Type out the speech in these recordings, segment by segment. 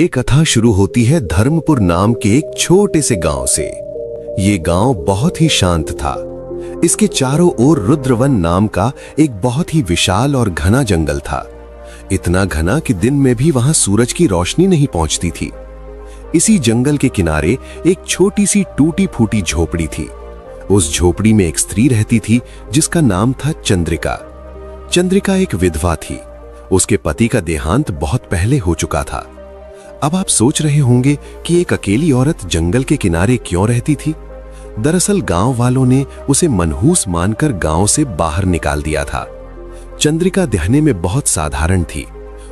ये कथा शुरू होती है धर्मपुर नाम के एक छोटे से गांव से। ये गांव बहुत ही शांत था। इसके चारों ओर रुद्रवन नाम का एक बहुत ही विशाल और घना जंगल था। इतना घना कि दिन में भी वहां सूरज की रोशनी नहीं पहुंचती थी। इसी जंगल के किनारे एक छोटी सी टूटी फूटी झोपड़ी थी। उस झोपड़ी में एक स्त्री रहती थी जिसका नाम था चंद्रिका। चंद्रिका एक विधवा थी। उसके पति का देहांत बहुत पहले हो चुका था। अब आप सोच रहे होंगे कि एक अकेली औरत जंगल के किनारे क्यों रहती थी। दरअसल गांव वालों ने उसे मनहूस मानकर गांव से बाहर निकाल दिया था। चंद्रिका दिखने में बहुत साधारण थी।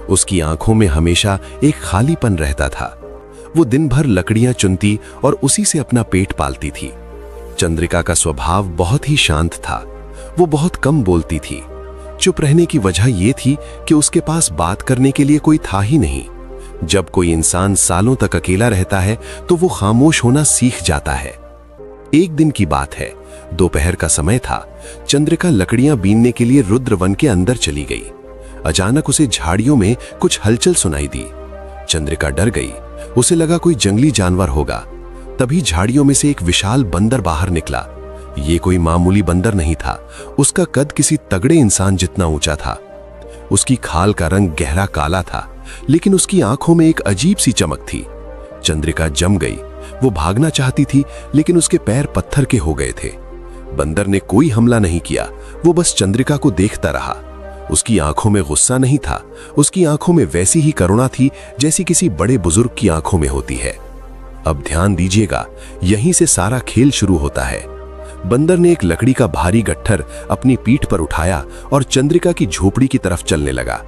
उसकी आंखों में हमेशा एक खालीपन रहता था। वो दिन भर लकड़ियां चुनती और उसी से अपना पेट पालती थी। चंद्रिका का स्वभाव बहुत ही शांत था। वो बहुत कम बोलती थी। चुप रहने की वजह यह थी कि उसके पास बात करने के लिए कोई था ही नहीं। जब कोई इंसान सालों तक अकेला रहता है तो वो खामोश होना सीख जाता है। एक दिन की बात है, दोपहर का समय था। चंद्रिका लकड़ियां बीनने के लिए रुद्रवन के अंदर चली गई। अचानक उसे झाड़ियों में कुछ हलचल सुनाई दी। चंद्रिका डर गई। उसे लगा कोई जंगली जानवर होगा। तभी झाड़ियों में से एक विशाल बंदर बाहर निकला। ये कोई मामूली बंदर नहीं था। उसका कद किसी तगड़े इंसान जितना ऊंचा था। उसकी खाल का रंग गहरा काला था, लेकिन उसकी आंखों में एक अजीब सी चमक थी। चंद्रिका जम गई। वो भागना चाहती थी, लेकिन उसके पैर पत्थर के हो गए थे। बंदर ने कोई हमला नहीं किया। वो बस चंद्रिका को देखता रहा। उसकी आंखों में गुस्सा नहीं था। उसकी आंखों में वैसी ही करुणा थी जैसी किसी बड़े बुजुर्ग की आंखों में होती है। अब ध्यान दीजिएगा, यहीं से सारा खेल शुरू होता है। बंदर ने एक लकड़ी का भारी गट्ठर अपनी पीठ पर उठाया और चंद्रिका की झोपड़ी की तरफ चलने लगा।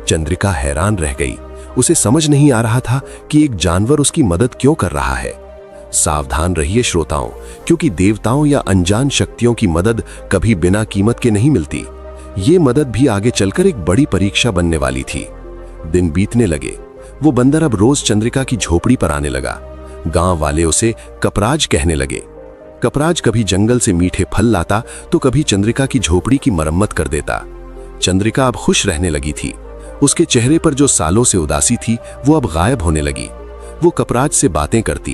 चंद्रिका हैरान रह गई। उसे समझ नहीं आ रहा था कि एक जानवर उसकी मदद क्यों कर रहा है। सावधान रहिए श्रोताओं, क्योंकि देवताओं या अनजान शक्तियों की मदद कभी बिना कीमत के नहीं मिलती। ये मदद भी आगे चलकर एक बड़ी परीक्षा बनने वाली थी। दिन बीतने लगे। वो बंदर अब रोज चंद्रिका की झोपड़ी पर आने लगा। गांव वाले उसे कपराज कहने लगे। कपराज कभी जंगल से मीठे फल लाता तो कभी चंद्रिका की झोपड़ी की मरम्मत कर देता। चंद्रिका अब खुश रहने लगी थी। उसके चेहरे पर जो सालों से उदासी थी वो अब गायब होने लगी। वो कपराज से बातें करती।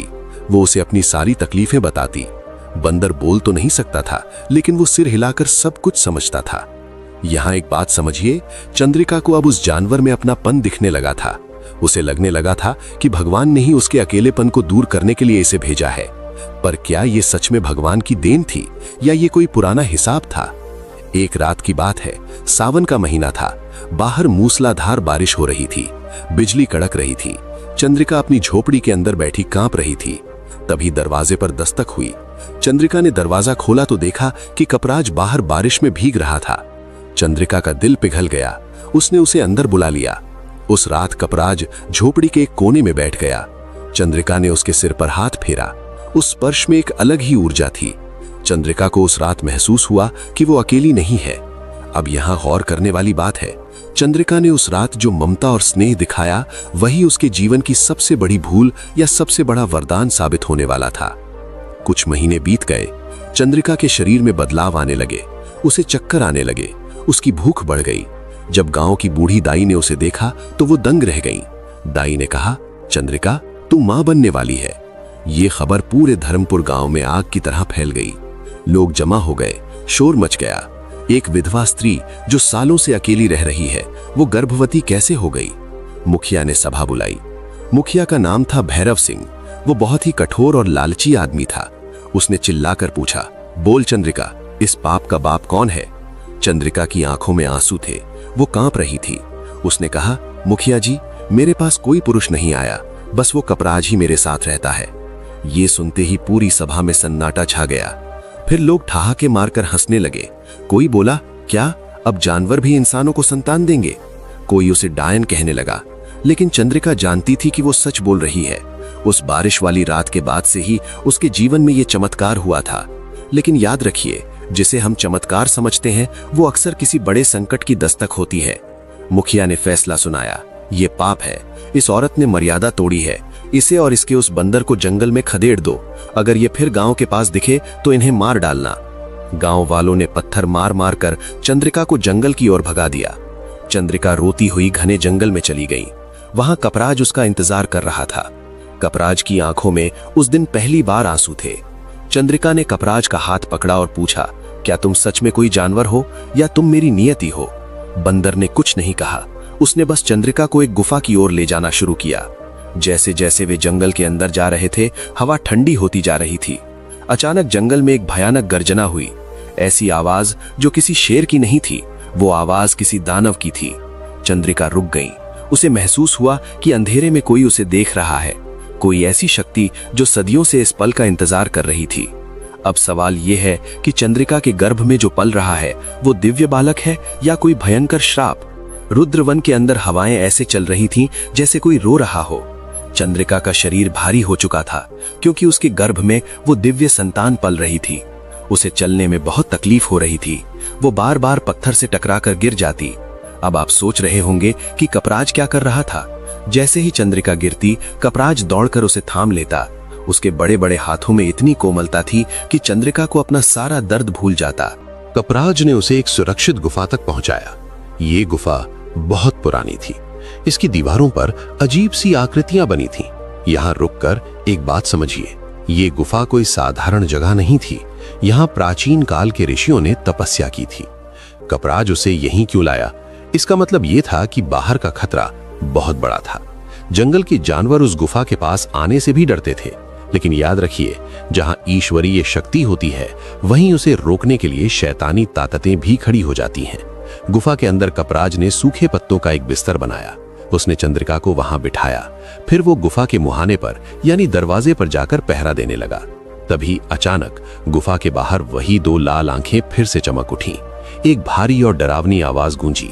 वो उसे अपनी सारी तकलीफें बताती। बंदर बोल तो नहीं सकता था, लेकिन वो सिर हिलाकर सब कुछ समझता था। यहाँ एक बात समझिए, चंद्रिका को अब उस जानवर में अपनापन दिखने लगा था। उसे लगने लगा था कि भगवान ने ही उसके अकेलेपन को दूर करने के लिए इसे भेजा है। पर क्या ये सच में भगवान की देन थी या ये कोई पुराना हिसाब था? एक रात की बात है। सावन का महीना था। बाहर मूसलाधार बारिश हो रही थी। बिजली कड़क रही थी। चंद्रिका अपनी झोपड़ी के अंदर बैठी कांप रही थी। तभी दरवाजे पर दस्तक हुई। चंद्रिका ने दरवाजा खोला तो देखा कि कपराज बाहर बारिश में भीग रहा था। चंद्रिका का दिल पिघल गया। उसने उसे अंदर बुला लिया। उस रात कपराज झोपड़ी के एक कोने में बैठ गया। चंद्रिका ने उसके सिर पर हाथ फेरा। उस स्पर्श में एक अलग ही ऊर्जा थी। चंद्रिका को उस रात महसूस हुआ कि वो अकेली नहीं है। अब यहाँ गौर करने वाली बात है, चंद्रिका ने उस रात जो ममता और स्नेह दिखाया वही उसके जीवन की सबसे बड़ी भूल या सबसे बड़ा वरदान साबित होने वाला था। कुछ महीने बीत गए। चंद्रिका के शरीर में बदलाव आने लगे। उसे चक्कर आने लगे। उसकी भूख बढ़ गई। जब गांव की बूढ़ी दाई ने उसे देखा तो वो दंग रह गई। दाई ने कहा, चंद्रिका, तू मां बनने वाली है। ये खबर पूरे धर्मपुर गांव में आग की तरह फैल गई। लोग जमा हो गए। शोर मच गया। एक विधवा स्त्री जो सालों से अकेली रह रही है, वो गर्भवती कैसे हो गई? मुखिया ने सभा बुलाई। मुखिया का नाम था भैरव सिंह। वो बहुत ही कठोर और लालची आदमी था। उसने चिल्लाकर पूछा, बोल चंद्रिका, इस पाप का बाप कौन है? चंद्रिका की आंखों में आंसू थे। वो कांप रही थी। उसने कहा, मुखिया जी, मेरे पास कोई पुरुष नहीं आया, बस वो कपराज ही मेरे साथ रहता है। ये सुनते ही पूरी सभा में सन्नाटा छा गया। फिर लोग ठहाके मारकर हंसने लगे। कोई बोला, क्या अब जानवर भी इंसानों को संतान देंगे? कोई उसे डायन कहने लगा। लेकिन चंद्रिका जानती थी कि वो सच बोल रही है। उस बारिश वाली रात के बाद से ही उसके जीवन में ये चमत्कार हुआ था। लेकिन याद रखिए, जिसे हम चमत्कार समझते हैं वो अक्सर किसी बड़े संकट की दस्तक होती है। मुखिया ने फैसला सुनाया, ये पाप है। इस औरत ने मर्यादा तोड़ी है। इसे और इसके उस बंदर को जंगल में खदेड़ दो। अगर ये फिर गांव के पास दिखे तो इन्हें मार डालना। गांव वालों ने पत्थर मार मार कर चंद्रिका को जंगल की ओर भगा दिया। चंद्रिका रोती हुई घने जंगल में चली गई। वहां कपराज उसका इंतजार कर रहा था। कपराज की आंखों में उस दिन पहली बार आंसू थे। चंद्रिका ने कपराज का हाथ पकड़ा और पूछा, क्या तुम सच में कोई जानवर हो या तुम मेरी नियति हो? बंदर ने कुछ नहीं कहा। उसने बस चंद्रिका को एक गुफा की ओर ले जाना शुरू किया। जैसे जैसे वे जंगल के अंदर जा रहे थे, हवा ठंडी होती जा रही थी। अचानक जंगल में एक भयानक गर्जना हुई। ऐसी आवाज जो किसी शेर की नहीं थी, वो आवाज किसी दानव की थी। चंद्रिका रुक गई। उसे महसूस हुआ कि अंधेरे में कोई उसे देख रहा है, कोई ऐसी शक्ति जो सदियों से इस पल का इंतजार कर रही थी। अब सवाल यह है कि चंद्रिका के गर्भ में जो पल रहा है वो दिव्य बालक है या कोई भयंकर श्राप। रुद्रवन के अंदर हवाएं ऐसे चल रही थीं जैसे कोई रो रहा हो। चंद्रिका का शरीर भारी हो चुका था क्योंकि उसके गर्भ में वो दिव्य संतान पल रही थी। उसे चलने में बहुत तकलीफ हो रही थी। वो बार बार पत्थर से टकराकर गिर जाती। अब आप सोच रहे होंगे कि कपराज क्या कर रहा था। जैसे ही चंद्रिका गिरती, कपराज दौड़कर उसे थाम लेता। उसके बड़े बड़े हाथों में इतनी कोमलता थी कि चंद्रिका को अपना सारा दर्द भूल जाता। कपराज ने उसे एक सुरक्षित गुफा तक पहुंचाया। ये गुफा बहुत पुरानी थी। इसकी दीवारों पर अजीब सी आकृतियां बनी थीं। यहाँ रुककर एक बात समझिए, ये गुफा कोई साधारण जगह नहीं थी। यहाँ प्राचीन काल के ऋषियों ने तपस्या की थी। कपराज उसे यहीं क्यों लाया? इसका मतलब यह था कि बाहर का खतरा बहुत बड़ा था। जंगल के जानवर उस गुफा के पास आने से भी डरते थे। लेकिन याद रखिए, जहां ईश्वरीय शक्ति होती है, वहीं उसे रोकने के लिए शैतानी ताकतें भी खड़ी हो जाती हैं। गुफा के अंदर कपराज ने सूखे पत्तों का एक बिस्तर बनाया। उसने चंद्रिका को वहां बिठाया। फिर वो गुफा के मुहाने पर यानी दरवाजे पर जाकर पहरा देने लगा। तभी अचानक गुफा के बाहर वही दो लाल आंखें फिर से चमक उठीं। एक भारी और डरावनी आवाज गूंजी,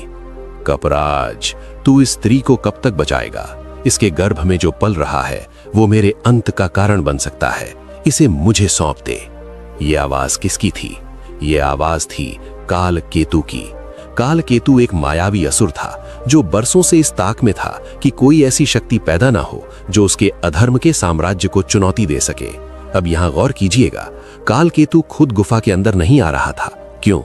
कपराज, तू इस स्त्री को कब तक बचाएगा? इसके गर्भ में जो पल रहा है वो मेरे अंत का कारण बन सकता है। इसे मुझे सौंप दे। ये आवाज किसकी थी? ये आवाज थी काल केतु की। काल केतु एक मायावी असुर था जो बरसों से इस ताक में था कि कोई ऐसी शक्ति पैदा ना हो जो उसके अधर्म के साम्राज्य को चुनौती दे सके। अब यहां गौर कीजिएगा, काल केतु खुद गुफा के अंदर नहीं आ रहा था। क्यों?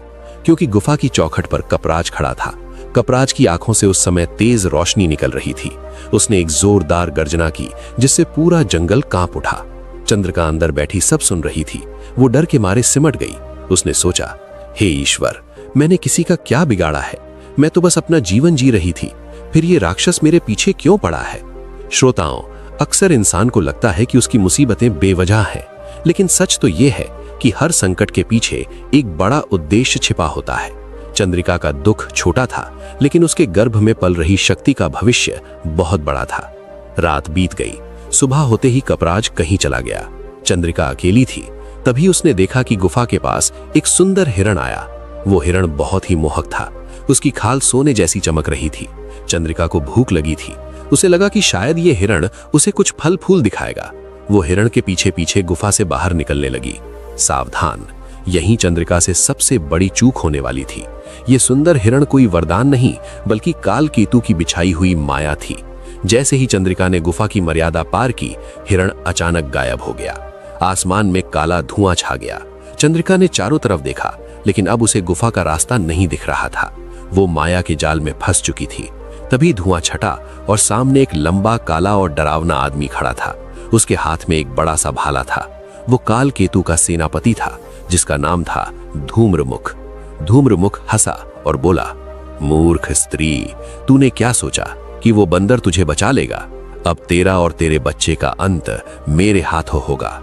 क्योंकि गुफा की चौखट पर कपराज खड़ा था। कपराज की आंखों से उस समय तेज रोशनी निकल रही थी। उसने एक जोरदार गर्जना की जिससे पूरा जंगल कांप उठा। चंद्रिका अंदर बैठी सब सुन रही थी। वो डर के मारे सिमट गई। उसने सोचा, हे ईश्वर, मैंने किसी का क्या बिगाड़ा है? मैं तो बस अपना जीवन जी रही थी, फिर ये राक्षस मेरे पीछे क्यों पड़ा है? श्रोताओं, अक्सर इंसान को लगता है कि उसकी मुसीबतें बेवजह हैं, लेकिन सच तो ये है कि हर संकट के पीछे एक बड़ा उद्देश्य छिपा होता है। चंद्रिका का दुख छोटा था, लेकिन उसके गर्भ में पल रही शक्ति का भविष्य बहुत बड़ा था। रात बीत गई। सुबह होते ही कपराज कहीं चला गया। चंद्रिका अकेली थी। तभी उसने देखा कि गुफा के पास एक सुंदर हिरण आया। वो हिरण बहुत ही मोहक था। उसकी खाल सोने जैसी चमक रही थी। चंद्रिका को भूख लगी थी। उसे लगा कि शायद ये हिरण उसे कुछ फल फूल दिखाएगा। वो हिरण के पीछे पीछे गुफा से बाहर निकलने लगी। सावधान, यहीं चंद्रिका से सबसे बड़ी चूक होने वाली थी। ये सुंदर हिरण कोई वरदान नहीं, बल्कि काल केतु की बिछाई हुई माया थी। जैसे ही चंद्रिका ने गुफा की मर्यादा पार की, हिरण अचानक गायब हो गया। आसमान में काला धुआं छा गया। चंद्रिका ने चारों तरफ देखा, लेकिन अब उसे गुफा का रास्ता नहीं दिख रहा था। वो माया के जाल में फंस चुकी थी। तभी धुआं छटा और सामने एक लंबा, काला और डरावना आदमी खड़ा था। उसके हाथ में एक बड़ा सा भाला था। वो काल केतु का सेनापति था, जिसका नाम था धूम्रमुख। धूम्रमुख हंसा और बोला, मूर्ख स्त्री, तूने क्या सोचा कि वो बंदर तुझे बचा लेगा? अब तेरा और तेरे बच्चे का अंत मेरे हाथों होगा।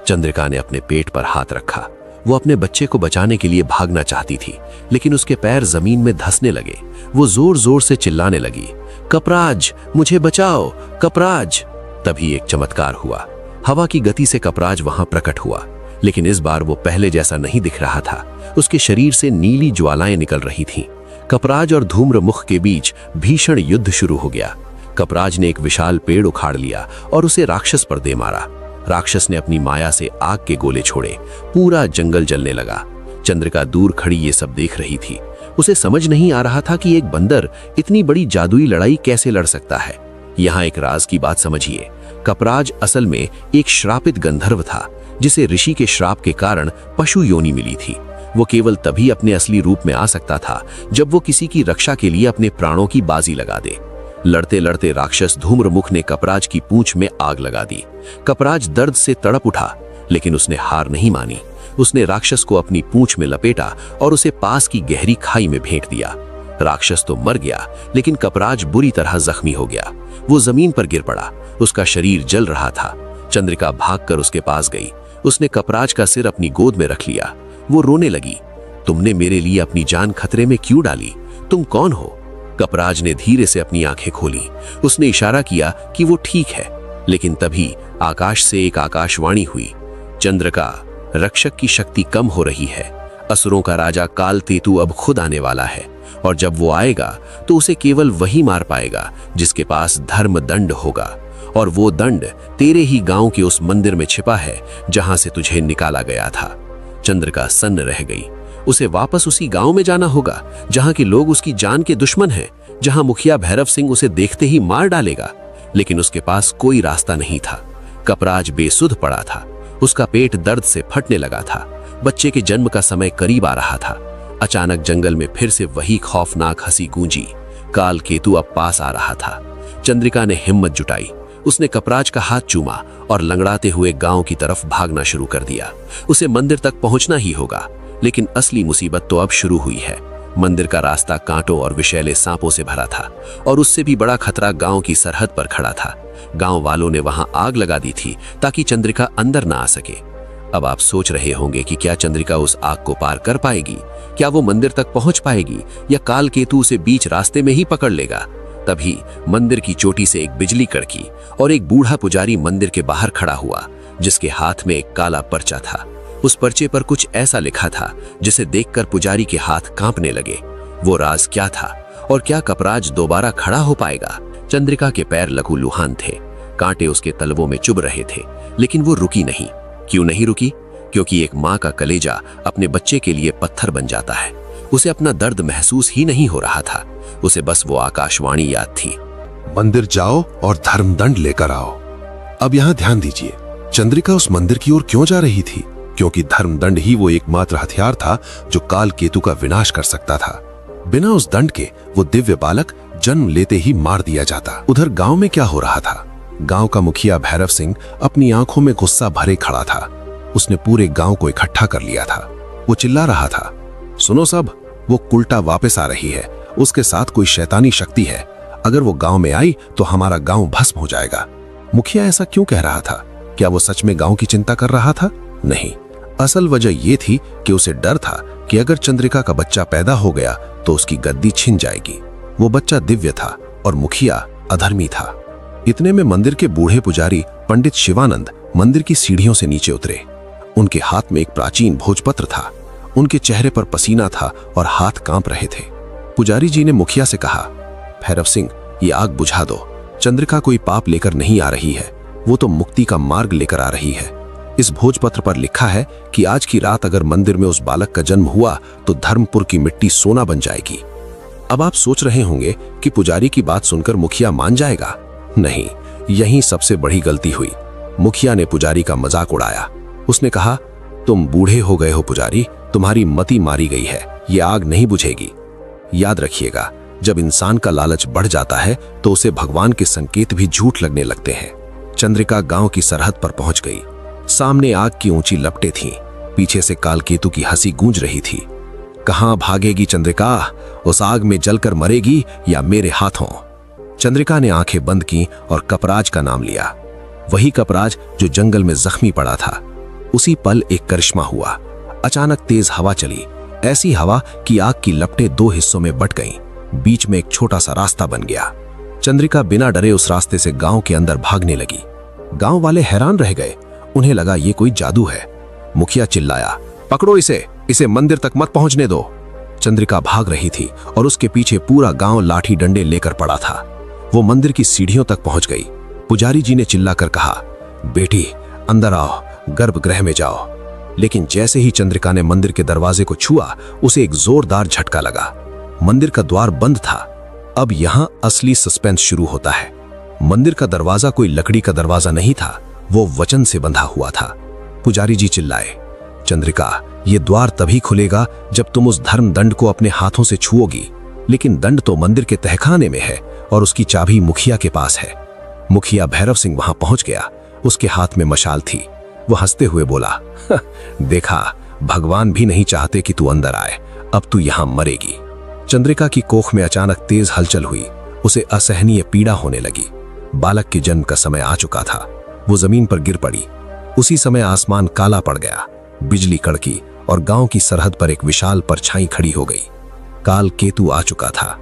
चंद्रिका ने अपने पेट पर हाथ रखा। वो अपने बच्चे को बचाने के लिए भागना चाहती थी, लेकिन उसके पैर जमीन में धंसने लगे। वो जोर जोर से चिल्लाने लगी, कपराज, मुझे बचाओ, कपराज। तभी एक चमत्कार हुआ। हवा की गति से कपराज वहां प्रकट हुआ, लेकिन इस बार वो पहले जैसा नहीं दिख रहा था। उसके शरीर से नीली ज्वालाएं निकल रही थीं। कपराज और धूम्रमुख के बीच भीषण युद्ध शुरू हो गया। कपराज ने एक विशाल पेड़ उखाड़ लिया और उसे राक्षस पर दे मारा। राक्षस ने अपनी माया से आग के गोले छोड़े। पूरा जंगल जलने लगा। चंद्रिका दूर खड़ी ये सब देख रही थी। उसे समझ नहीं आ रहा था कि एक बंदर इतनी बड़ी जादुई लड़ाई कैसे लड़ सकता है। यहाँ एक राज की बात समझिए। कपराज असल में एक श्रापित गंधर्व था, जिसे ऋषि के श्राप के कारण पशु योनि मिली थी। वो केवल तभी अपने असली रूप में आ सकता था जब वो किसी की रक्षा के लिए अपने प्राणों की बाजी लगा दे। लड़ते लड़ते राक्षस धूम्रमुख ने कपराज की पूंछ में आग लगा दी। कपराज दर्द से तड़प उठा, लेकिन उसने हार नहीं मानी। उसने राक्षस को अपनी पूंछ में लपेटा और उसे पास की गहरी खाई में फेंक दिया। राक्षस तो मर गया, लेकिन कपराज बुरी तरह जख्मी हो गया। वो जमीन पर गिर पड़ा, उसका शरीर जल रहा था। चंद्रिका भागकर उसके पास गई। उसने कपराज का सिर अपनी गोद में रख लिया। वो रोने लगी। तुमने मेरे लिए अपनी जान खतरे में क्यों डाली? तुम कौन हो? कपराज ने धीरे से अपनी आंखें खोली। उसने इशारा किया कि वो ठीक है, लेकिन तभी आकाश से एक आकाशवाणी हुई। चंद्रिका, रक्षक की शक्ति कम हो रही है। असुरों का राजा काल केतु अब खुद आने वाला है, और जब वो आएगा तो उसे केवल वही मार पाएगा जिसके पास धर्म दंड होगा, और वो दंड तेरे ही गांव के उस मंदिर में छिपा है जहां से तुझे निकाला गया था। चंद्रिका सन्न रह गई। उसे वापस उसी गांव में जाना होगा जहां के लोग उसकी जान के दुश्मन हैं, जहां मुखिया भैरव सिंह उसे देखते ही मार डालेगा। लेकिन उसके पास कोई रास्ता नहीं था। कपराज बेसुध पड़ा था। उसका पेट दर्द से फटने लगा था। बच्चे के जन्म का समय करीब आ रहा था। अचानक जंगल में फिर से वही खौफनाक हंसी गूंजी। काल केतु अब पास आ रहा था। चंद्रिका ने हिम्मत जुटाई। उसने कपराज का हाथ चूमा और लंगड़ाते हुए गांव की तरफ भागना शुरू कर दिया। उसे मंदिर तक पहुंचना ही होगा, लेकिन असली मुसीबत तो अब शुरू हुई है। मंदिर का रास्ता कांटों और विषैले सांपों से भरा था, और उससे भी बड़ा खतरा गांव की सरहद पर खड़ा था। गांव वालों ने वहां आग लगा दी थी ताकि चंद्रिका अंदर ना आ सके। अब आप सोच रहे होंगे कि क्या चंद्रिका उस आग को पार कर पाएगी? क्या वो मंदिर तक पहुंच पाएगी, या काल केतु उसे बीच रास्ते में ही पकड़ लेगा? तभी मंदिर की चोटी से एक बिजली कड़की और एक बूढ़ा पुजारी मंदिर के बाहर खड़ा हुआ, जिसके हाथ में एक काला पर्चा था। उस पर्चे पर कुछ ऐसा लिखा था जिसे देखकर पुजारी के हाथ कांपने लगे। वो राज क्या था, और क्या कपराज दोबारा खड़ा हो पाएगा? चंद्रिका के पैर लहूलुहान थे। कांटे उसके तलवों में चुभ रहे थे, लेकिन वो रुकी नहीं। क्यों नहीं रुकी? क्योंकि एक माँ का कलेजा अपने बच्चे के लिए पत्थर बन जाता है। उसे अपना दर्द महसूस ही नहीं हो रहा था। उसे बस वो आकाशवाणी याद थी, मंदिर जाओ और धर्मदंड लेकर आओ। अब यहाँ ध्यान दीजिए, चंद्रिका उस मंदिर की ओर क्यों जा रही थी? क्योंकि धर्मदंड ही वो एकमात्र हथियार था जो काल केतु का विनाश कर सकता था। बिना उस दंड के वो दिव्य बालक जन्म लेते ही मार दिया जाता। उधर गांव में क्या हो रहा था? गांव का मुखिया भैरव सिंह अपनी आंखों में गुस्सा भरे खड़ा था। उसने पूरे गांव को इकट्ठा कर लिया था। वो चिल्ला रहा था, सुनो सब, वो कुलटा वापस आ रही है। उसके साथ कोई शैतानी शक्ति है। अगर वो गांव में आई तो हमारा गांव भस्म हो जाएगा। मुखिया ऐसा क्यों कह रहा था? क्या वो सच में गांव की चिंता कर रहा था? नहीं, असल वजह ये थी कि उसे डर था कि अगर चंद्रिका का बच्चा पैदा हो गया तो उसकी गद्दी छिन जाएगी। वो बच्चा दिव्य था और मुखिया अधर्मी था। इतने में मंदिर के बूढ़े पुजारी पंडित शिवानंद मंदिर की सीढ़ियों से नीचे उतरे। उनके हाथ में एक प्राचीन भोजपत्र था। उनके चेहरे पर पसीना था और हाथ कांप रहे थे। पुजारी जी ने मुखिया से कहा, भैरव सिंह, ये आग बुझा दो। चंद्रिका कोई पाप लेकर नहीं आ रही है, वो तो मुक्ति का मार्ग लेकर आ रही है। इस भोजपत्र पर लिखा है कि आज की रात अगर मंदिर में उस बालक का जन्म हुआ तो धर्मपुर की मिट्टी सोना बन जाएगी। अब आप सोच रहे होंगे कि पुजारी की बात सुनकर मुखिया मान जाएगा। नहीं, यही सबसे बड़ी गलती हुई। मुखिया ने पुजारी का मजाक उड़ाया। उसने कहा, तुम बूढ़े हो गए हो पुजारी, तुम्हारी मति मारी गई है, ये आग नहीं बुझेगी। याद रखिएगा, जब इंसान का लालच बढ़ जाता है तो उसे भगवान के संकेत भी झूठ लगने लगते हैं। चंद्रिका गांव की सरहद पर पहुंच गई। सामने आग की ऊंची लपटें थीं। पीछे से कालकेतु की हंसी गूंज रही थी। कहां भागेगी चंद्रिका? उस आग में जलकर मरेगी या मेरे हाथों? चंद्रिका ने आंखें बंद की और कपराज का नाम लिया। वही कपराज जो जंगल में जख्मी पड़ा था। उसी पल एक करिश्मा हुआ। अचानक तेज हवा चली, ऐसी हवा कि आग की लपटें दो हिस्सों में बंट गईं। बीच में एक छोटा सा रास्ता बन गया। चंद्रिका बिना डरे उस रास्ते से गांव के अंदर भागने लगी। गांव वाले हैरान रह गए। उन्हें लगा ये कोई जादू है। मुखिया चिल्लाया, पकड़ो इसे मंदिर तक मत पहुंचने दो। चंद्रिका भाग रही थी और उसके पीछे पूरा गांव लाठी डंडे लेकर पड़ा था। वो मंदिर की सीढ़ियों तक पहुंच गई। पुजारी जी ने चिल्लाकर कहा, बेटी अंदर आओ, गर्भगृह में जाओ। लेकिन जैसे ही चंद्रिका ने मंदिर के दरवाजे को छुआ, उसे एक जोरदार झटका लगा। मंदिर का द्वार बंद था। अब यहां असली सस्पेंस शुरू होता है। मंदिर का दरवाजा कोई लकड़ी का दरवाजा नहीं था, वो वचन से बंधा हुआ था। पुजारी जी चिल्लाए, चंद्रिका, ये द्वार तभी खुलेगा जब तुम उस धर्म दंड को अपने हाथों से छुओगी। लेकिन दंड तो मंदिर के तहखाने में है और उसकी चाबी मुखिया के पास है। मुखिया भैरव सिंह वहां पहुंच गया। उसके हाथ में मशाल थी। वो हंसते हुए बोला, देखा, भगवान भी नहीं चाहते कि तू अंदर आए, अब तू यहां मरेगी। चंद्रिका की कोख में अचानक तेज हलचल हुई। उसे असहनीय पीड़ा होने लगी। बालक के जन्म का समय आ चुका था। वो जमीन पर गिर पड़ी। उसी समय आसमान काला पड़ गया। बिजली कड़की और गांव की सरहद पर एक विशाल परछाई खड़ी हो गई। काल केतु आ चुका था।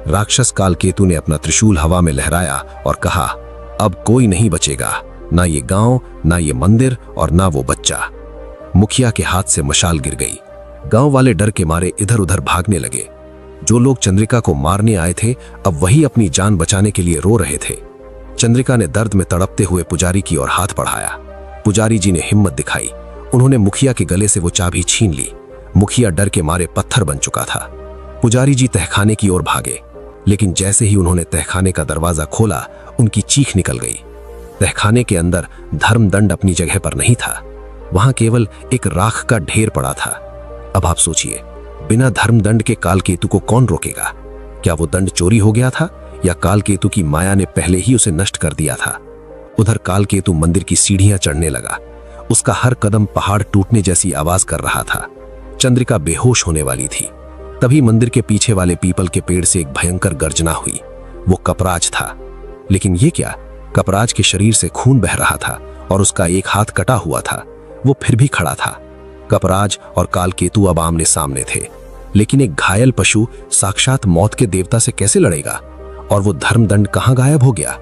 राक्षस काल केतु ने अपना त्रिशूल हवा में लहराया और कहा, अब कोई नहीं बचेगा, ना ये गांव, ना ये मंदिर और ना वो बच्चा। मुखिया के हाथ से मशाल गिर गई। गांव वाले डर के मारे इधर उधर भागने लगे। जो लोग चंद्रिका को मारने आए थे, अब वही अपनी जान बचाने के लिए रो रहे थे। चंद्रिका ने दर्द में तड़पते हुए पुजारी की ओर हाथ बढ़ाया। पुजारी जी ने हिम्मत दिखाई। उन्होंने मुखिया के गले से वो चाबी छीन ली। मुखिया डर के मारे पत्थर बन चुका था। पुजारी जी तहखाने की ओर भागे, लेकिन जैसे ही उन्होंने तहखाने का दरवाजा खोला, उनकी चीख निकल गई। तहखाने के अंदर धर्मदंड अपनी जगह पर नहीं था। वहां केवल एक राख का ढेर पड़ा था। अब आप सोचिए, बिना धर्मदंड के कालकेतु को कौन रोकेगा? क्या वो दंड चोरी हो गया था या कालकेतु की माया ने पहले ही उसे नष्ट कर दिया था? उधर कालकेतु मंदिर की सीढ़ियां चढ़ने लगा। उसका हर कदम पहाड़ टूटने जैसी आवाज कर रहा था। चंद्रिका बेहोश होने वाली थी। तभी मंदिर के पीछे वाले पीपल के पेड़ से एक भयंकर गर्जना हुई। वो कपराज था। लेकिन ये क्या? कपराज के शरीर से खून बह रहा था और उसका एक हाथ कटा हुआ था। वो फिर भी खड़ा था। कपराज और कालकेतु अब आमने सामने थे। लेकिन एक घायल पशु साक्षात मौत के देवता से कैसे लड़ेगा? और वो धर्मदंड कहां गायब हो गया?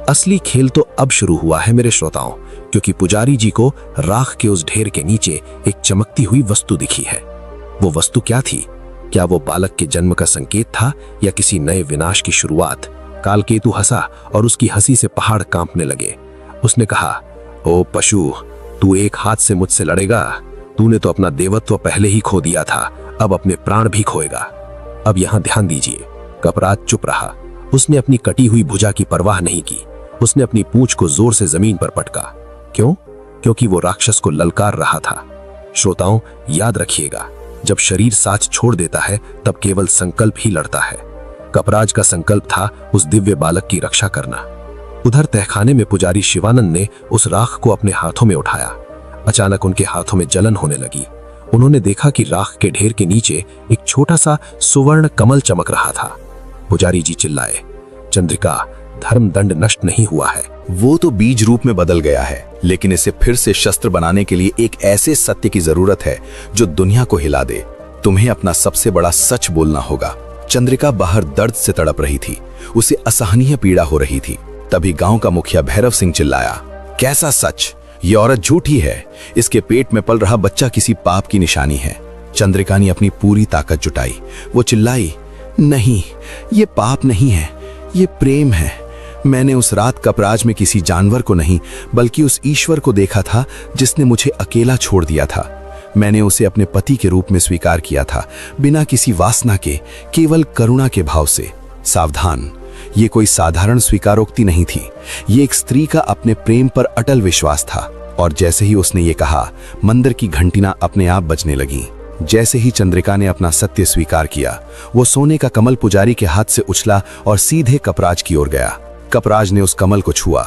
असली खेल तो अब शुरू हुआ है मेरे श्रोताओं, क्योंकि पुजारी जी को राख के उस ढेर के नीचे एक चमकती हुई वस्तु दिखी है। वो वस्तु क्या थी? क्या वो बालक के जन्म का संकेत था या किसी नए विनाश की शुरुआत? कालकेतु हंसा और उसकी हंसी से पहाड़ कांपने लगे। उसने कहा, ओ पशु, तू एक हाथ से मुझसे लड़ेगा? तूने तो अपना देवत्व पहले ही खो दिया था, अब अपने प्राण भी खोएगा। अब यहां ध्यान दीजिए। कपराज चुप रहा। उसने अपनी कटी हुई भुजा की परवाह नहीं की। उसने अपनी पूंछ को जोर से जमीन पर पटका। क्यों? क्योंकि वो राक्षस को ललकार रहा था। श्रोताओं, याद रखिएगा, जब शरीर साथ छोड़ देता है तब केवल संकल्प ही लड़ता है। कपराज का संकल्प था उस दिव्य बालक की रक्षा करना। उधर तहखाने में पुजारी शिवानंद ने उस राख को अपने हाथों में उठाया। अचानक उनके हाथों में जलन होने लगी। उन्होंने देखा कि राख के ढेर के नीचे एक छोटा सा सुवर्ण कमल चमक रहा था। पुजारी जी चिल्लाए, चंद्रिका, धर्मदंड नष्ट नहीं हुआ है। वो तो बीज रूप में बदल गया है, लेकिन इसे फिर से शस्त्र बनाने के लिए एक ऐसे सत्य की जरूरत है जो दुनिया को हिला दे। तुम्हें अपना सबसे बड़ा सच बोलना होगा। चंद्रिका बाहर दर्द से तड़प रही थी। उसे असहनीय पीड़ा हो रही थी। तभी गांव का मुखिया भैरव सिंह चिल्लाया, कैसा सच? ये औरत झूठी है। इसके पेट में पल रहा बच्चा किसी पाप की निशानी है। चंद्रिका ने अपनी पूरी ताकत जुटाई। वो चिल्लाई, नहीं, ये पाप नहीं है, ये प्रेम है। मैंने उस रात कपराज में किसी जानवर को नहीं, बल्कि उस ईश्वर को देखा था जिसने मुझे अकेला छोड़ दिया था। मैंने उसे अपने पति के रूप में स्वीकार किया था, बिना किसी वासना के, केवल करुणा के भाव से। सावधान, ये कोई साधारण स्वीकारोक्ति नहीं थी। ये एक स्त्री का अपने प्रेम पर अटल विश्वास था। और जैसे ही उसने ये कहा, मंदिर की घंटियां अपने आप बजने लगी। जैसे ही चंद्रिका ने अपना सत्य स्वीकार किया, वो सोने का कमल पुजारी के हाथ से उछला और सीधे कपराज की ओर गया। कपराज ने उस कमल को छुआ।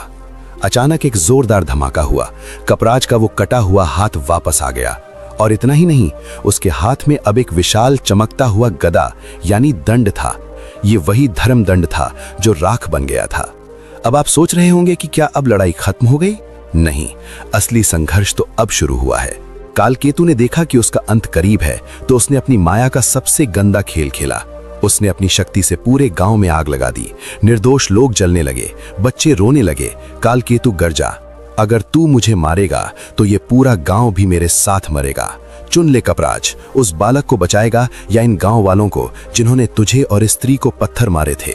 अचानक एक जोरदार धमाका हुआ। कपराज का वो कटा हुआ हाथ वापस आ गया। और इतना ही नहीं, उसके हाथ में अब एक विशाल चमकता हुआ गदा यानी दंड था। ये वही धर्मदंड था जो राख बन गया था। अब आप सोच रहे होंगे कि क्या अब लड़ाई खत्म हो गई? नहीं, असली संघर्ष तो अब शुरू हुआ है। कालकेतु ने देखा कि उसका अंत करीब है, तो उसने अपनी माया का सबसे गंदा खेल खेला। उसने अपनी शक्ति से पूरे गांव में आग लगा दी। निर्दोष लोग जलने लगे, बच्चे रोने लगे। कालकेतु गरजा, अगर तू मुझे मारेगा तो ये पूरा गांव भी मेरे साथ मरेगा। चुन ले कपराज, उस बालक को बचाएगा या इन गांव वालों को जिन्होंने तुझे और इस स्त्री को पत्थर मारे थे।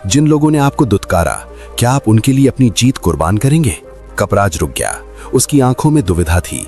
जिन लोगों ने आपको दुत्कारा, क्या आप उनके लिए अपनी जीत कुर्बान करेंगे? कपराज रुक गया। उसकी आंखों में दुविधा थी।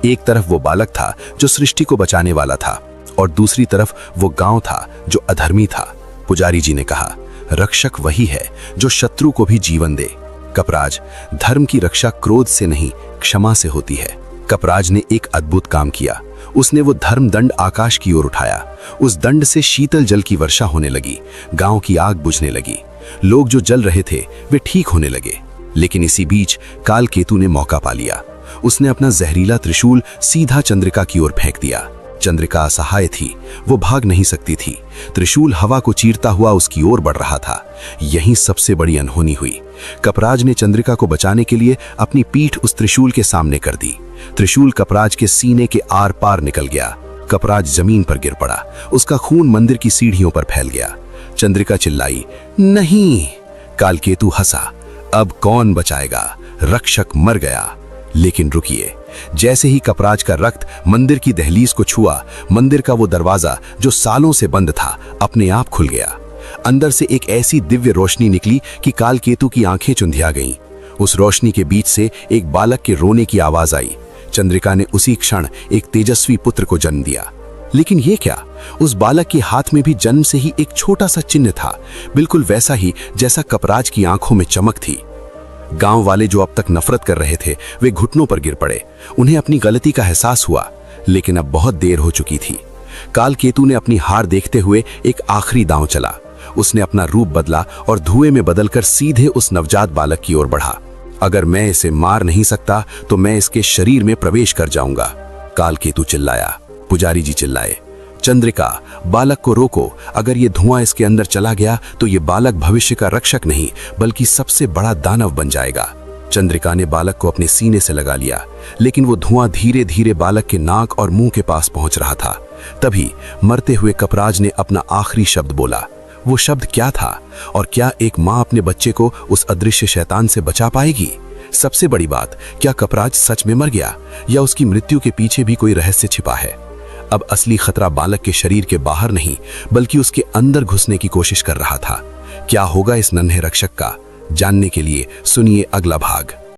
एक तरफ वो बालक था जो सृष्टि को बचाने वाला था, और दूसरी तरफ वो गांव था जो अधर्मी था। पुजारी जी ने कहा, रक्षक वही है जो शत्रु को भी जीवन दे। कपराज, धर्म की रक्षा क्रोध से नहीं, क्षमा से होती है। कपराज ने एक अद्भुत काम किया। उसने वो धर्मदंड आकाश की ओर उठाया। उस दंड से शीतल जल की वर्षा होने लगी। गांव की आग बुझने लगी। लोग जो जल रहे थे वे ठीक होने लगे। लेकिन इसी बीच कालकेतु ने मौका पा लिया। उसने अपना जहरीला त्रिशूल सीधा चंद्रिका की ओर फेंक दिया। चंद्रिका असहाय थी, वो भाग नहीं सकती थी। त्रिशूल हवा को चीरता हुआ उसकी ओर बढ़ रहा था। यहीं सबसे बड़ी अनहोनी हुई। कपराज ने चंद्रिका को बचाने के लिए अपनी पीठ उस त्रिशूल के सामने कर दी। त्रिशूल कपराज के सीने के आर पार निकल गया। कपराज जमीन पर गिर पड़ा। उसका खून मंदिर की सीढ़ियों पर फैल गया। चंद्रिका चिल्लाई, नहीं। कालकेतु हंसा, अब कौन बचाएगा, रक्षक मर गया। लेकिन रुकिए, जैसे ही कपराज का रक्त मंदिर की दहलीज को छुआ, मंदिर का वो दरवाजा जो सालों से बंद था अपने आप खुल गया। अंदर से एक ऐसी दिव्य रोशनी निकली कि कालकेतु की आंखें चुंधिया गईं। उस रोशनी के बीच से एक बालक के रोने की आवाज आई। चंद्रिका ने उसी क्षण एक तेजस्वी पुत्र को जन्म दिया। लेकिन ये क्या, उस बालक के हाथ में भी जन्म से ही एक छोटा सा चिन्ह था, बिल्कुल वैसा ही जैसा कपराज की आंखों में चमक थी। गांव वाले जो अब तक नफरत कर रहे थे वे घुटनों पर गिर पड़े। उन्हें अपनी गलती का एहसास हुआ, लेकिन अब बहुत देर हो चुकी थी। कालकेतु ने अपनी हार देखते हुए एक आखिरी दांव चला। उसने अपना रूप बदला और धुएं में बदलकर सीधे उस नवजात बालक की ओर बढ़ा। अगर मैं इसे मार नहीं सकता तो मैं इसके शरीर में प्रवेश कर जाऊंगा, कालकेतु चिल्लाया। पुजारी जी चिल्लाए, चंद्रिका, बालक को रोको। अगर ये धुआं इसके अंदर चला गया तो ये बालक भविष्य का रक्षक नहीं बल्कि सबसे बड़ा दानव बन जाएगा। चंद्रिका ने बालक को अपने सीने से लगा लिया, लेकिन वो धुआं धीरे धीरे बालक के नाक और मुंह के पास पहुंच रहा था। तभी मरते हुए कपराज ने अपना आखिरी शब्द बोला। वो शब्द क्या था, और क्या एक माँ अपने बच्चे को उस अदृश्य शैतान से बचा पाएगी? सबसे बड़ी बात, क्या कपराज सच में मर गया या उसकी मृत्यु के पीछे भी कोई रहस्य छिपा है? अब असली खतरा बालक के शरीर के बाहर नहीं बल्कि उसके अंदर घुसने की कोशिश कर रहा था। क्या होगा इस नन्हे रक्षक का? जानने के लिए सुनिए अगला भाग।